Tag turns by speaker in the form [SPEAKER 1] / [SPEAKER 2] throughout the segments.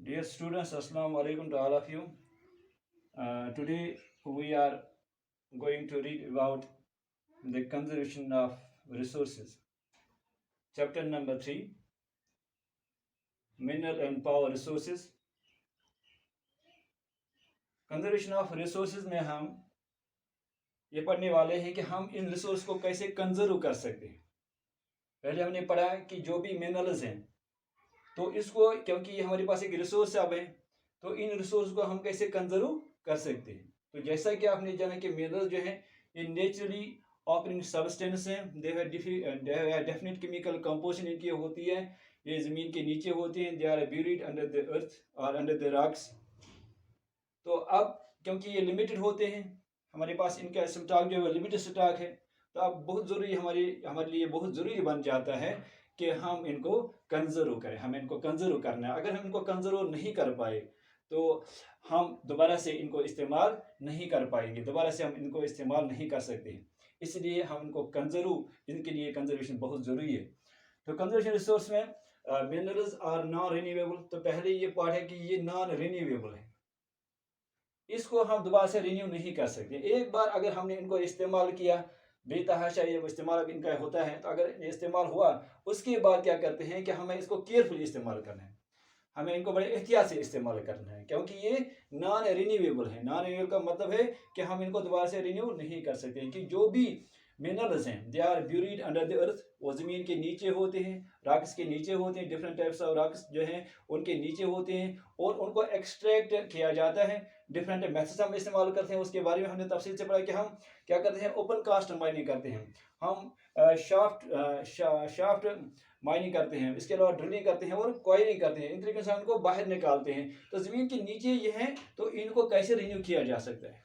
[SPEAKER 1] Dear students, Assalamu alaikum to all of you. Today we are going to read about the conservation of resources. Chapter number 3, Mineral and Power Resources. Conservation of resources में हम ये पढ़ने वाले हैं कि हम इन resource को कैसे कंजर्व कर सकते हैं। पहले हमने पढ़ा कि जो भी मिनरल्स हैं तो इसको, क्योंकि हमारे पास एक रिसोर्स अब है, तो इन रिसोर्स को हम कैसे कंजर्व कर सकते हैं। तो जैसा कि आपने जाना कि मिनरल्स जो है ये नेचुरली ऑकरिंग सब्सटेंस हैं, they have definite chemical composition इनकी होती है, ये ज़मीन के नीचे होते हैं, they are buried under the earth और अंडर द रॉक्स। तो अब क्योंकि ये लिमिटेड होते हैं, हमारे पास इनका स्टॉक जो है लिमिटेड स्टॉक है, तो अब बहुत ज़रूरी हमारे लिए बहुत ज़रूरी बन जाता है कि हम इनको कंजर्व करें। हमें इनको कंजर्व करना है। अगर हम इनको कंजर्व नहीं कर पाए तो हम दोबारा से इनको इस्तेमाल नहीं कर पाएंगे, दोबारा से हम इनको इस्तेमाल नहीं कर सकते। इसलिए हम इनको कंजर्व, इनके लिए कंजर्वेशन बहुत ज़रूरी है। तो कंजर्वेशन रिसोर्स में मिनरल्स आर नॉन रिन्यूएबल। तो पहले ये पार्ट है कि ये नॉन रिन्यूएबल है, इसको हम दोबारा से रिन्यू नहीं कर सकते। एक बार अगर हमने इनको इस्तेमाल किया, बेतहाशा ये इस्तेमाल इनका होता है, तो अगर ये इस्तेमाल हुआ उसके बाद क्या करते हैं कि हमें इसको केयरफुली इस्तेमाल करना है, हमें इनको बड़े एहतियात से इस्तेमाल करना है, क्योंकि ये नॉन रिन्यूएबल है। नॉन रिन्यूएबल का मतलब है कि हम इनको दोबारा से रिन्यू नहीं कर सकते। कि जो भी मिनरल्स हैं they are buried under the earth, वो ज़मीन के नीचे होते हैं, रॉक्स के नीचे होते हैं, डिफरेंट टाइप्स ऑफ रॉक्स जो हैं उनके नीचे होते हैं, और उनको एक्सट्रैक्ट किया जाता है। डिफरेंट मेथड्स हम इस्तेमाल करते हैं, उसके बारे में हमने तफसील से पढ़ा कि हम क्या करते हैं, ओपन कास्ट माइनिंग करते हैं, हम शाफ्ट माइनिंग करते हैं, इसके अलावा ड्रिलिंग करते हैं और कॉइलिंग करते हैं। इन तरीके से हम इनको बाहर निकालते हैं। तो ज़मीन के नीचे ये हैं, तो इनको कैसे रिन्यू किया जा सकता है,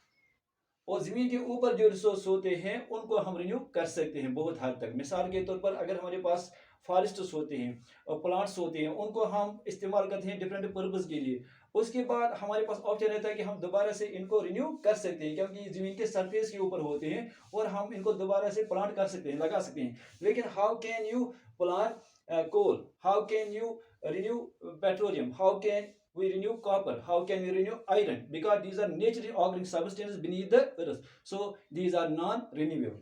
[SPEAKER 1] और ज़मीन के ऊपर जो रिसोर्स होते हैं उनको हम रिन्यू कर सकते हैं बहुत हद तक। मिसाल के तौर पर अगर हमारे पास फॉरेस्ट्स होते हैं और प्लांट्स होते हैं, उनको हम इस्तेमाल करते हैं डिफरेंट पर्पज़ के लिए, उसके बाद हमारे पास ऑप्शन रहता है कि हम दोबारा से इनको रिन्यू कर सकते हैं, क्योंकि ज़मीन के सरफेस के ऊपर होते हैं और हम इनको दोबारा से प्लांट कर सकते हैं, लगा सकते हैं। लेकिन how can you plant coal, how can you renew petroleum, how can we renew copper, how can we renew iron, because these are naturally occurring substances beneath the earth, so these are non renewable।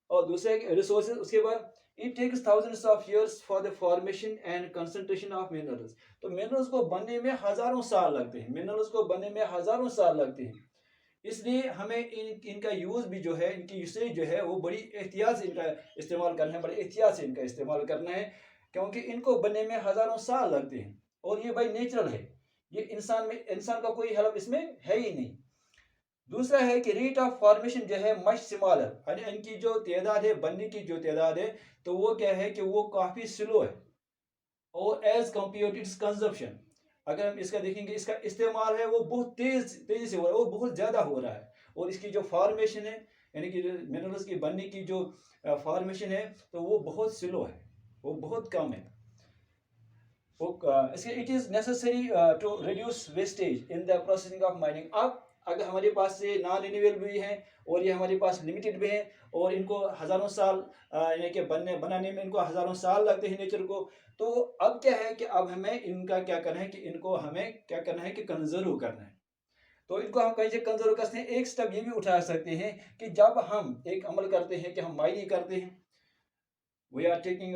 [SPEAKER 1] और दूसरे resources, उसके बाद it takes thousands of years for the formation and concentration of minerals। तो minerals को बनने में हजारों साल लगते हैं, मिनरल्स को बनने में हजारों साल लगते हैं। इसलिए हमें इनका यूज़ भी जो है, इनकी यूसेज जो है वो बड़ी एहतियात से इनका इस्तेमाल करना है, बड़े एहतियात से इनका इस्तेमाल करना है, क्योंकि इनको बनने में हजारों साल लगते हैं और ये भाई नेचुरल है, ये इंसान का कोई हेल्प इसमें है ही नहीं। दूसरा है कि रेट ऑफ फॉर्मेशन जो है मच स्मॉलर, यानी इनकी जो तादाद है, बनने की जो तादाद है, तो वो क्या है कि वो काफ़ी स्लो है, और as compare to its consumption, अगर हम इसका देखेंगे, इसका इस्तेमाल है वो बहुत तेज़ी से हो रहा है, वो बहुत ज़्यादा हो रहा है, और इसकी जो फॉर्मेशन है, यानी कि मिनरल्स की बनने की जो फॉर्मेशन है, तो वो बहुत स्लो है, वो बहुत कम है। It is necessary to reduce wastage in the processing of mining. अब अगर हमारे पास से नॉन रिन्यूएबल भी हैं और ये हमारे पास लिमिटेड भी हैं, और इनको हज़ारों साल यानी कि बनाने में इनको हज़ारों साल लगते हैं नेचर को, तो अब क्या है कि अब हमें इनका क्या करना है कि इनको हमें क्या करना है कि कंजर्व करना है। तो इनको हम कैसे कंजर्व कर सकते हैं, एक स्टेप ये भी उठा सकते हैं कि जब हम एक अमल करते हैं कि हम माइनिंग करते हैं, we are digging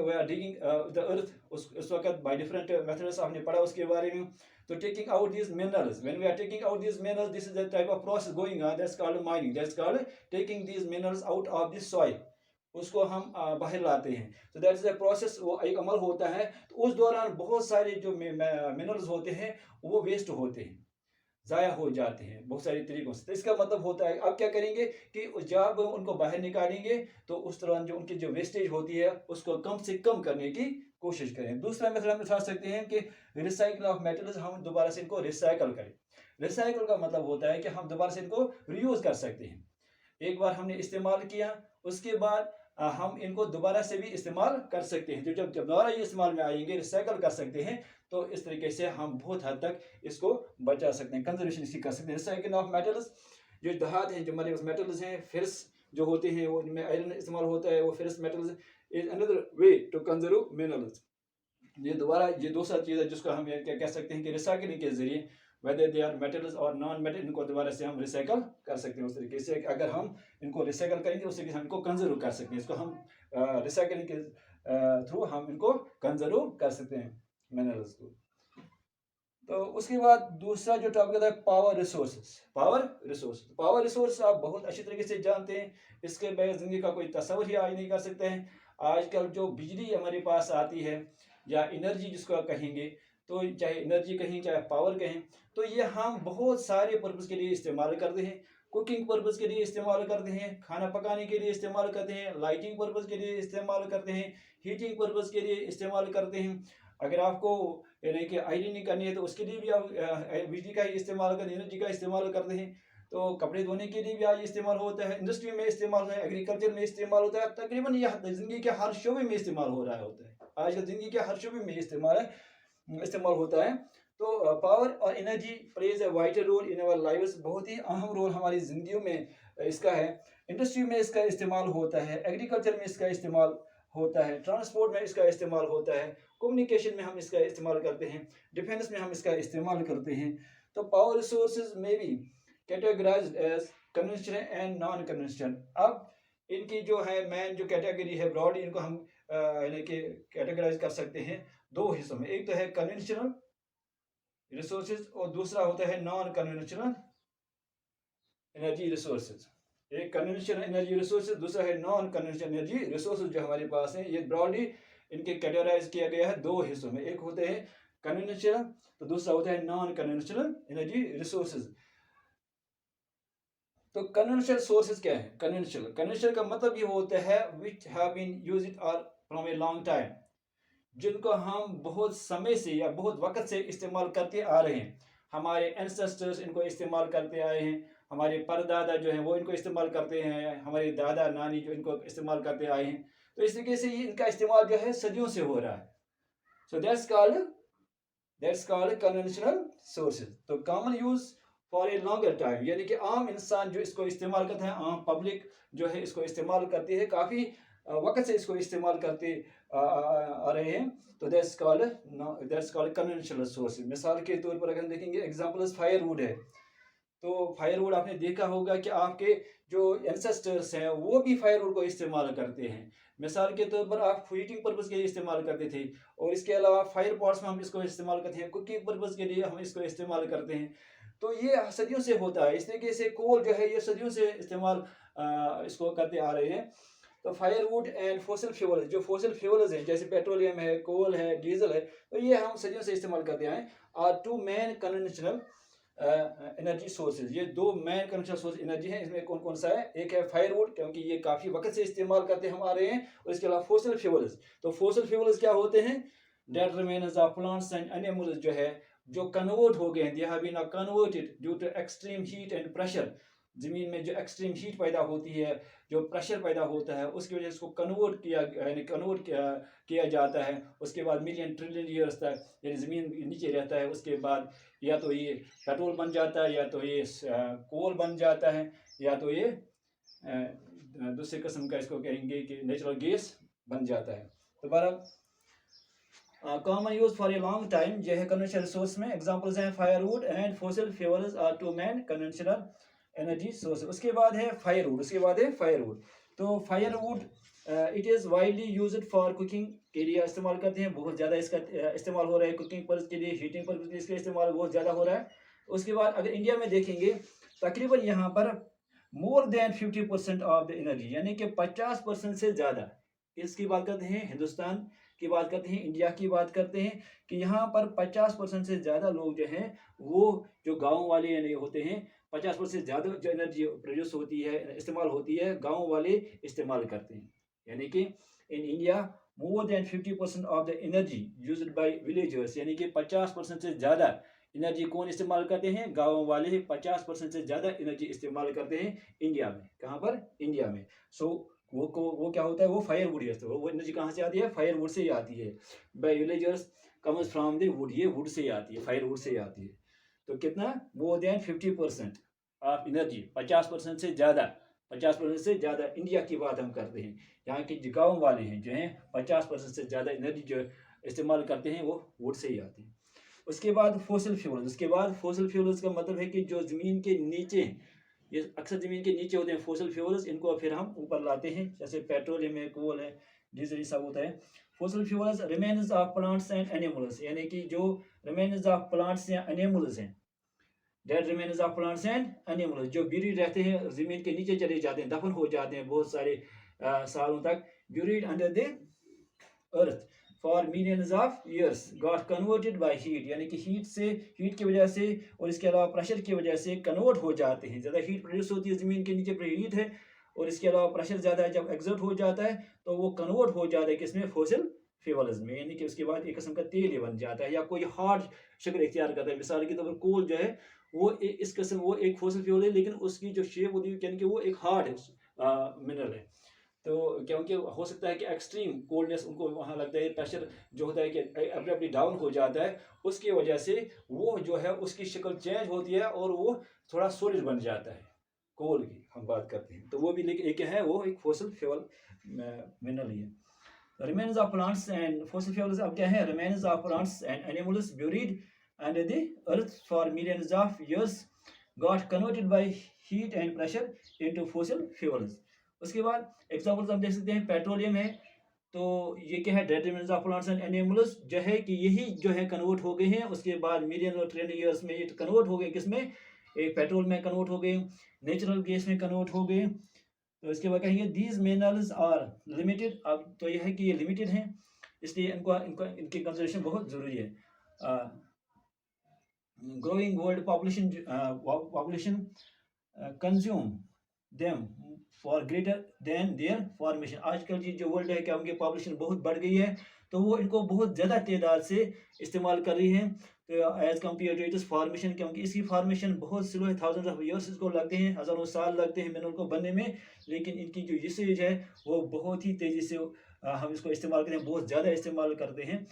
[SPEAKER 1] the earth, उस वक्त by different methods आपने पढ़ा उसके बारे में। तो taking out these minerals, when we are taking out these minerals, this is the type of process going on, that's called mining, that's called taking these minerals out of the soil, उसको हम बाहर लाते हैं। तो that is a process, वो एक अमल होता है। तो उस दौरान बहुत सारे जो मिनरल्स होते हैं वो वेस्ट होते हैं, ज़ाया हो जाते हैं बहुत सारे तरीकों से। तो इसका मतलब होता है अब क्या करेंगे कि जब उनको बाहर निकालेंगे तो उस दौरान जो उनकी जो वेस्टेज होती है उसको कम से कम करने की कोशिश करें। दूसरा मेथड हम उठा सकते हैं कि रिसाइकिल ऑफ मेटल्स, हम दोबारा से इनको रिसाइकल करें। रिसाइकिल का मतलब होता है कि हम दोबारा से इनको रीयूज़ कर सकते हैं। एक बार हमने इस्तेमाल किया, उसके बाद हम इनको दोबारा से भी इस्तेमाल कर सकते हैं। जब दोबारा ये इस्तेमाल में आएंगे, रिसाइकल कर सकते हैं, तो इस तरीके से हम बहुत हद तक इसको बचा सकते हैं, कंजर्वेशन इसकी कर सकते हैं। रिसाइकिल ऑफ मेटल्स, जो धात हैं, जो हमारे पास मेटल्स हैं, फेरस जो होते हैं, वो इनमें आयरन इस्तेमाल होता है, वो ferrous metals is another way to conserve minerals. ये दोबारा ये दूसरा चीज़ है जिसको हम ये क्या कह सकते हैं कि रिसाइकलिंग के जरिए वेदर दे आर मेटल्स और नॉन मेटल, इनको दोबारा से हम रिसाइकल कर सकते हैं। उस तरीके से अगर हम इनको रिसाइकल करेंगे उस तरीके से हम इनको कंजर्व कर सकते हैं। इसको हम रिसाइकलिंग के थ्रू हम इनको कंजर्व कर सकते हैं मिनरल्स को। तो उसके बाद दूसरा जो टॉपिक आता है पावर रिसोर्सेज। पावर रिसोर्स आप बहुत अच्छी तरीके से जानते हैं, इसके बगैर ज़िंदगी का कोई तस्वर ही आज नहीं कर सकते हैं। आजकल जो बिजली हमारे पास आती है या एनर्जी जिसको आप कहेंगे, तो चाहे एनर्जी कहें चाहे पावर कहें, तो ये हम बहुत सारे पर्पज़ के लिए इस्तेमाल करते हैं। कुकिंग पर्पज़ के लिए इस्तेमाल करते हैं, खाना पकाने के लिए इस्तेमाल करते हैं, लाइटिंग पर्पज़ के लिए इस्तेमाल करते हैं, हीटिंग पर्पज़ के लिए इस्तेमाल करते हैं। अगर आपको यानी कि आयरनिंग करनी है तो उसके लिए भी आप बिजली का ही इस्तेमाल करते हैं, एनर्जी का इस्तेमाल करते हैं। तो कपड़े धोने के लिए भी आज इस्तेमाल होता है, इंडस्ट्री में इस्तेमाल होता है, एग्रीकल्चर में इस्तेमाल होता है, तकरीबन यह ज़िंदगी के हर शोबे में इस्तेमाल हो रहा होता है। आजकल ज़िंदगी के हर शोबे में इस्तेमाल होता है। तो पावर और energy plays a vital role in our lives, बहुत ही अहम रोल हमारी ज़िंदगियों में इसका है। इंडस्ट्री में इसका इस्तेमाल होता है, एग्रीकल्चर में इसका इस्तेमाल होता है, ट्रांसपोर्ट में इसका इस्तेमाल होता है, कम्युनिकेशन में हम इसका इस्तेमाल करते हैं, डिफेंस में हम इसका इस्तेमाल करते हैं। तो पावर रिसोर्सेज में भी categorised as conventional and non conventional. अब इनकी जो है मेन जो कैटेगरी है ब्रॉडली इनको हम यानी कि कैटेगराइज कर सकते हैं दो हिस्सों में। एक तो है कन्वेंशनल रिसोर्सेज और दूसरा होता है नॉन कन्वेंशनल एनर्जी रिसोर्सेज। एक कन्वेंशनल एनर्जी रिसोर्सेज, दूसरा है नॉन कन्वेंशनल एनर्जी रिसोर्सेज जो हमारे पास हैं। ये ब्रॉडली इनके कैटेगराइज किया गया है दो हिस्सों में, एक होते हैं कन्वेंशनल तो दूसरा होता है नॉन कन्वेंशनल एनर्जी रिसोर्सेज। तो कन्वेंशनल सोर्सेज क्या है? कन्वेंशनल का मतलब ये होता है विच हैव बीन यूज्ड और फ्रॉम ए लॉन्ग टाइम, जिनको हम बहुत समय से या बहुत वक्त से इस्तेमाल करते आ रहे हैं। हमारे एंसेस्टर्स इनको इस्तेमाल करते आए हैं, हमारे परदादा जो हैं वो इनको इस्तेमाल करते हैं, हमारे दादा नानी जो इनको इस्तेमाल करते आए हैं। तो इस तरीके से इनका इस्तेमाल जो है सदियों से हो रहा है। So that's called conventional sources. तो common use for a longer time, यानी कि आम इंसान जो इसको इस्तेमाल करते हैं, आम पब्लिक जो है इसको इस्तेमाल करती है, काफ़ी वक्त से इसको इस्तेमाल करते आ रहे हैं। तो दैट्स कॉल्ड कन्वेंशनल सोर्सेज। मिसाल के तौर पर अगर हम देखेंगे एग्जांपल्स फायरवुड है। तो फायरवुड आपने देखा होगा कि आपके जो एंसेस्टर्स हैं वो भी फायरवुड को इस्तेमाल करते हैं। मिसाल के तौर पर आप हीटिंग पर्पज़ के लिए इस्तेमाल करते थे, और इसके अलावा फायर पॉट्स में हम इसको इस्तेमाल करते हैं, कुकिंग पर्पज़ के लिए हम इसको इस्तेमाल करते हैं। तो ये सदियों से होता है। इस तरीके से कोल जो है ये सदियों से इस्तेमाल इसको करते आ रहे हैं। तो फायरवुड एंड फॉसिल फ्यूल, जो फॉसिल फ्यूल्स हैं जैसे पेट्रोलियम है, कोल है, डीजल है, तो ये हम सदियों से इस्तेमाल करते आए are two main conventional energy sources. ये दो मेन कन्वेंशनल सोर्स एनर्जी हैं। इसमें कौन कौन सा है? एक है फायरवुड, क्योंकि ये काफ़ी वक्त से इस्तेमाल करते हम आ रहे हैं, और इसके अलावा फॉसिल फ्यूल्स। तो फॉसिल फ्यूल्स क्या होते हैं? Dead remains of plants and animals जो है जो कन्वर्ट हो गए हैं, they have been converted due to extreme heat and pressure. ज़मीन में जो एक्सट्रीम हीट पैदा होती है, जो प्रेशर पैदा होता है, उसकी वजह से इसको कन्वर्ट किया जाता है। उसके बाद मिलियन ट्रिलियन ईयर्स तक यानी ज़मीन नीचे रहता है। उसके बाद या तो ये पेट्रोल बन जाता है, या तो ये कोल बन जाता है, या तो ये दूसरे किस्म का इसको कहेंगे कि नेचुरल गैस बन जाता है। दोबारा common use for a long time जो है कन्वेंशनल रिसोर्स में एग्जांपल्स हैं firewood and fossil fuels are two main conventional energy source. उसके बाद है फायरवुड। तो firewood it is widely used for cooking के लिए इस्तेमाल करते हैं, बहुत ज़्यादा इसका इस्तेमाल हो रहा है। कुकिंग पर्पज़ के लिए, हीटिंग पर्पज़ के लिए इसका इस्तेमाल बहुत ज़्यादा हो रहा है। उसके बाद अगर इंडिया में देखेंगे तकरीबन यहाँ पर more than 50% of the energy, यानी कि 50% से ज़्यादा, इसकी बात करते हैं हिंदुस्तान की बात करते हैं, इंडिया की बात करते हैं, कि यहाँ पर 50% से ज़्यादा लोग जो हैं वो जो गाँव वाले यानी होते हैं, 50% से ज़्यादा जो एनर्जी प्रोड्यूस होती है, इस्तेमाल होती है, गाँव वाले इस्तेमाल करते हैं। यानी कि in India more than 50% of the energy used by villagers, यानी कि 50% से ज़्यादा एनर्जी कौन इस्तेमाल करते हैं? गाँव वाले 50% से ज़्यादा एनर्जी इस्तेमाल करते हैं इंडिया में। कहाँ पर? इंडिया में। सो वो क्या होता है? वो फायरवुड है। तो वो एनर्जी कहाँ से आती है? फायरवुड से ही आती है। By villagers comes from the wood, ये वुड से ही आती है, फायरवुड से ही आती है। तो कितना? मोर देन 50% ऑफ एनर्जी, 50% से ज़्यादा, 50% से ज़्यादा इंडिया की बात हम करते हैं। यहाँ के जो गाँव वाले हैं जो हैं 50% से ज़्यादा एनर्जी जो इस्तेमाल करते हैं वो वुड से ही आते हैं। उसके बाद फोसिल फ्यूल्स, उसके बाद फोसिल फ्यूल्स का मतलब है कि जो ज़मीन के नीचे, ये अक्सर ज़मीन के नीचे होते हैं फोसिल फ्यूल्स, इनको फिर हम ऊपर लाते हैं, जैसे पेट्रोलियम है, कोल है, डीजल, सब होता है। Fossil fuels remains of plants and animals, यानी कि जो रिमेन्स ऑफ प्लांट्स या एनिमल्स हैं, dead remains of plants and animals, जो ब्यूरिड रहते हैं, ज़मीन के नीचे चले जाते हैं, दफन हो जाते हैं बहुत सारे सालों तक, buried under the earth for millions of years, got converted by heat, यानी कि हीट की वजह से और इसके अलावा प्रेशर की वजह से कन्वर्ट हो जाते हैं। ज़्यादा हीट प्रोड्यूस होती है ज़मीन के नीचे, पर हीट है और इसके अलावा प्रेशर ज़्यादा है, जब एग्जर्ट हो जाता है तो वो कन्वर्ट हो जाता है किसमें, फोसिल फ्यूल्स में, यानी कि उसके बाद एक किस्म का तेल ही बन जाता है या कोई हार्ड शक्ल इख्तियार करता है। मिसाल के तौर पर कोल जो है वो इस किस्म, वो एक फोसिल फ्यूल है, लेकिन उसकी जो शेप होती है यानी कि वो एक हार्ड मिनरल है। तो क्योंकि हो सकता है कि एक्सट्रीम कोल्डनेस उनको वहाँ लगता है, प्रेशर जो होता है कि अब्रप्टली डाउन हो जाता है, उसकी वजह से वो जो है उसकी शक्ल चेंज होती है और वो थोड़ा सॉलिड बन जाता है। कोल की हम बात करते हैं तो वो भी लेकिन एक है, वो एक फोसिल फ्यूल मिनरल ही है। Remains of plants and fossil fuels अब क्या है, remains of plants and animals buried under the earth for millions of years got converted by heat and pressure into fossil fuels. उसके बाद examples हम देख सकते हैं, पेट्रोलियम है, तो ये क्या है, dead remains of plants and animals, जो है कि यही जो है कन्वर्ट हो गए हैं, उसके बाद मिलियन और ट्रिलियन ईयर्स में ये कन्वर्ट हो गए किसमें, एक पेट्रोल में कन्वर्ट हो गए, नेचुरल गैस में कन्वर्ट हो गए। तो इसके बाद कहेंगे दीज मिनरल्स आर लिमिटेड, अब तो यह है कि ये लिमिटेड हैं, इसलिए इनको इनको इनकी कंजर्वेशन बहुत ज़रूरी है। Growing world population consume them for greater than there formation, आजकल की जो वर्ल्ड है क्या उनकी पॉपुलेशन बहुत बढ़ गई है, तो वो इनको बहुत ज़्यादा तादाद से इस्तेमाल कर रही है, तो as compare to its formation, क्योंकि इसकी फॉर्मेशन बहुत स्लो है, थाउजेंड्स ऑफ ईयर्स इसको लगते हैं, हज़ारों साल लगते हैं मिनरल को बनने में, लेकिन इनकी जो यूसेज है वो बहुत ही तेज़ी से हम इसको इस्तेमाल करते हैं, बहुत ज़्यादा इस्तेमाल करते हैं,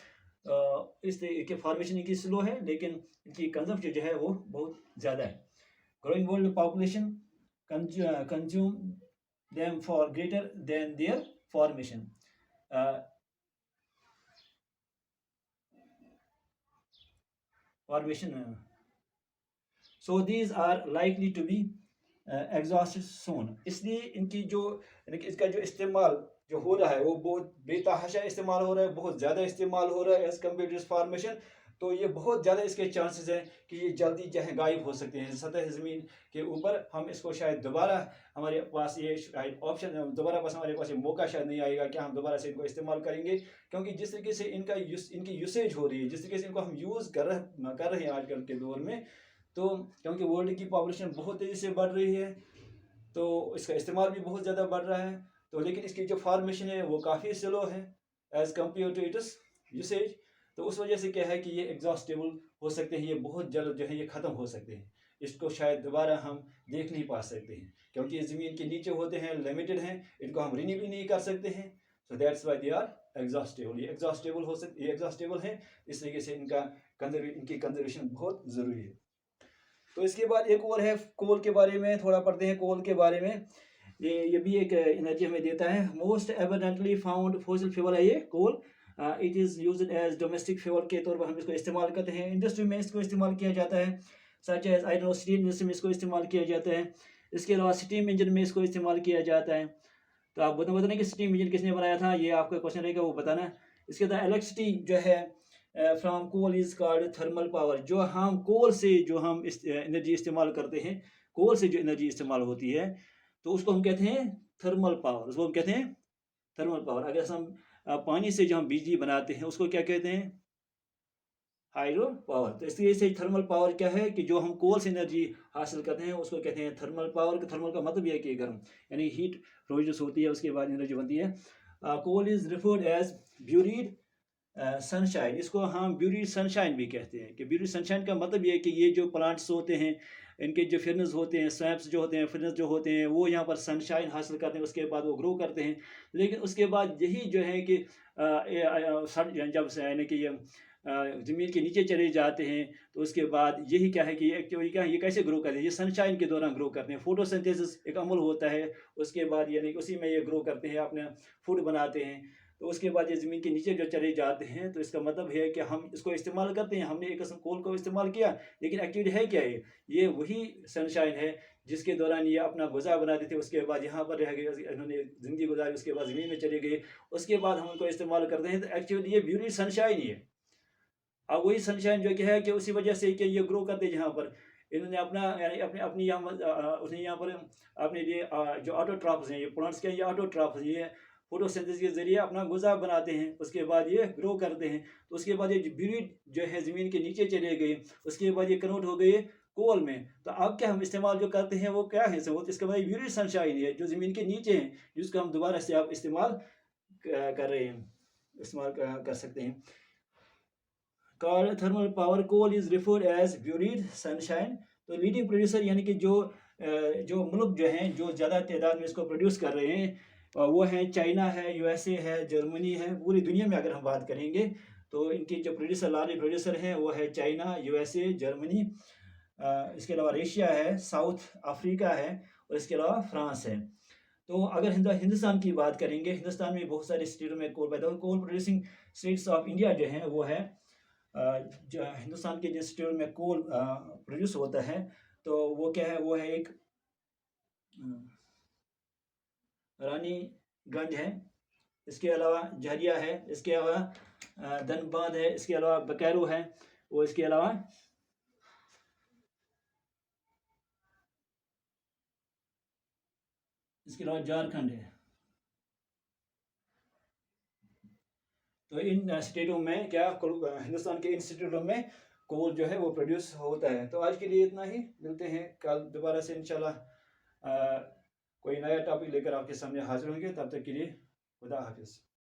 [SPEAKER 1] इसलिए इनकी फॉर्मेशन इनकी स्लो है, लेकिन इनकी कंजम्पशन जो है वो बहुत ज़्यादा है। Growing world population consume them for greater than their formation. So these are likely to be exhausted soon. इसलिए इनकी जो इसका जो इस्तेमाल जो हो रहा है वो बहुत बेतहाशा इस्तेमाल हो रहा है, बहुत ज़्यादा इस्तेमाल हो रहा है एज कम्पेयर टू फॉर्मेशन, तो ये बहुत ज़्यादा इसके चांसेस हैं कि ये जल्दी जो है गायब हो सकते हैं सतह ज़मीन के ऊपर। हम इसको शायद दोबारा हमारे पास ये शायद ऑप्शन, दोबारा पास हमारे पास ये मौका शायद नहीं आएगा कि हम दोबारा से इनको इस्तेमाल करेंगे, क्योंकि जिस तरीके से इनकी यूसेज हो रही है, जिस तरीके से इनको हम यूज़ कर रहे हैं आजकल के दौर में, तो क्योंकि वर्ल्ड की पॉपुलेशन बहुत तेज़ी से बढ़ रही है तो इसका इस्तेमाल भी बहुत ज़्यादा बढ़ रहा है, तो लेकिन इसकी जो फॉर्मेशन है वो काफ़ी स्लो है as compare to its usage, तो उस वजह से क्या है कि ये एग्जॉस्टेबल हो सकते हैं, ये बहुत जल्द जो है ये ख़त्म हो सकते हैं, इसको शायद दोबारा हम देख नहीं पा सकते हैं, क्योंकि ये ज़मीन के नीचे होते हैं, लिमिटेड हैं, इनको हम रिन्यू भी नहीं कर सकते हैं, so that's why they are exhaustible. ये एग्जॉस्टेबल हो सकते, ये एग्जॉस्टेबल है, इस तरीके से इनकी कंजर्वेशन बहुत ज़रूरी है। तो इसके बाद एक और है कोल के बारे में, थोड़ा पढ़ते हैं कोल के बारे में। ये भी एक एनर्जी हमें देता है। Most abundantly found fossil fuel है ये coal. It is used as domestic fuel के तौर पर हम इसको इस्तेमाल करते हैं, इंडस्ट्री में इसको इस्तेमाल किया जाता है, सच एज आयरन और स्टील इंडस्ट्री में इसको इस्तेमाल किया जाता है। इसके अलावा स्टीम इंजन में इसको इस्तेमाल किया जाता है। तो आप बताना कि स्टीम इंजन किसने बनाया था, ये आपका क्वेश्चन रहेगा, वो बताना। इसके बाद इलेक्ट्रिसिटी जो है from coal is called thermal power, जो हम कोल से जो हम एनर्जी इस्तेमाल करते हैं, कोल से जो एनर्जी इस्तेमाल होती है तो उसको हम कहते हैं थर्मल पावर, उसको हम कहते हैं थर्मल पावर। अगर हम पानी से जो हम बिजली बनाते हैं उसको क्या कहते हैं, हाइड्रो पावर। तो इसलिए से थर्मल पावर क्या है कि जो हम कोल से एनर्जी हासिल करते हैं उसको कहते हैं थर्मल पावर। थर्मल का मतलब यह है कि गर्म, यानी हीट प्रोड्यूस होती है, उसके बाद एनर्जी बनती है। Coal is referred as buried sunshine, इसको हम ब्यूरीड सनशाइन भी कहते हैं। कि ब्यूरीड सनशाइन का मतलब ये है कि ये जो प्लांट्स होते हैं, इनके जो फिरनस होते हैं, स्वैप्स जो होते हैं, फिरनस जो होते हैं, वो यहाँ पर सनशाइन हासिल करते हैं, उसके बाद वो ग्रो करते हैं। लेकिन उसके बाद यही जो है कि जब यानी कि ये ज़मीन के नीचे चले जाते हैं तो उसके बाद यही क्या है कि एक्चुअली क्या है, ये कैसे ग्रो करते हैं, ये सनशाइन के दौरान ग्रो करते हैं। फोटोसिंथेसिस एक अमल होता है, उसके बाद यानी उसी में ये ग्रो करते हैं, अपने फूड बनाते हैं। तो उसके बाद ये ज़मीन के नीचे जो चले जाते हैं, तो इसका मतलब है कि हम इसको इस्तेमाल करते हैं। हमने एक किस्म कोल को इस्तेमाल किया, लेकिन एक्चुअली है क्या ये? ये वही सनशाइन है जिसके दौरान ये अपना गुज़ा बनाते थे, उसके बाद यहाँ पर रह गए, इन्होंने ज़िंदगी गुज़ारी, उसके बाद ज़मीन में चले गए, उसके बाद हम उनको इस्तेमाल करते हैं। तो एक्चुअली ये ब्यूटी सनशाइन ही है। अब वही सनशाइन जो कि है कि उसी वजह से कि ये ग्रो करते हैं यहाँ पर। इन्होंने अपना यानी अपने अपनी उसने यहाँ पर अपने लिए जो ऑटोट्रॉफ्स हैं, ये प्लांट्स के, ये ऑटोट्रॉफ्स, ये फोटोसिंथेसिस के ज़रिए अपना ग़िज़ा बनाते हैं, उसके बाद ये ग्रो करते हैं। तो उसके बाद ये जो ब्यूटी जो है ज़मीन के नीचे चले गए, उसके बाद ये कन्वर्ट हो गए कोल में। तो अब क्या हम इस्तेमाल जो करते हैं वो क्या है? वो तो इसका मतलब ब्यूटी सनशाइन है जो ज़मीन के नीचे है, जिसको हम दोबारा से आप इस्तेमाल कर रहे हैं, इस्तेमाल कर सकते हैं। Thermal power coal is referred as buried sunshine. तो लीडिंग प्रोड्यूसर यानी कि जो मुल्क जो हैं जो ज़्यादा तादाद में इसको प्रोड्यूस कर रहे हैं, वो हैं चाइना है, यूएसए है, जर्मनी है। पूरी दुनिया में अगर हम बात करेंगे तो इनके जो प्रोड्यूसर, लार्ज प्रोड्यूसर हैं, वो है चाइना, यूएसए, जर्मनी, इसके अलावा रशिया है, साउथ अफ्रीका है, और इसके अलावा फ्रांस है। तो अगर हिंदुस्तान की बात करेंगे, हिंदुस्तान में बहुत सारे स्टेटों में कोल पैदा हो। Coal producing states of India जो हैं वो है, जो हिंदुस्तान के जिन स्टेट में कोल प्रोड्यूस होता है, तो वो क्या है? वो है एक रानीगंज है, इसके अलावा झरिया है, इसके अलावा धनबाद है, इसके अलावा बकैरो है, और इसके अलावा झारखंड है। तो इन स्टेटों में क्या, हिंदुस्तान के इन स्टेटों में कोल जो है वो प्रोड्यूस होता है। तो आज के लिए इतना ही, मिलते हैं कल दोबारा से इंशाल्लाह कोई नया टॉपिक लेकर आपके सामने हाजिर होंगे। तब तक के लिए खुदा हाफिज़।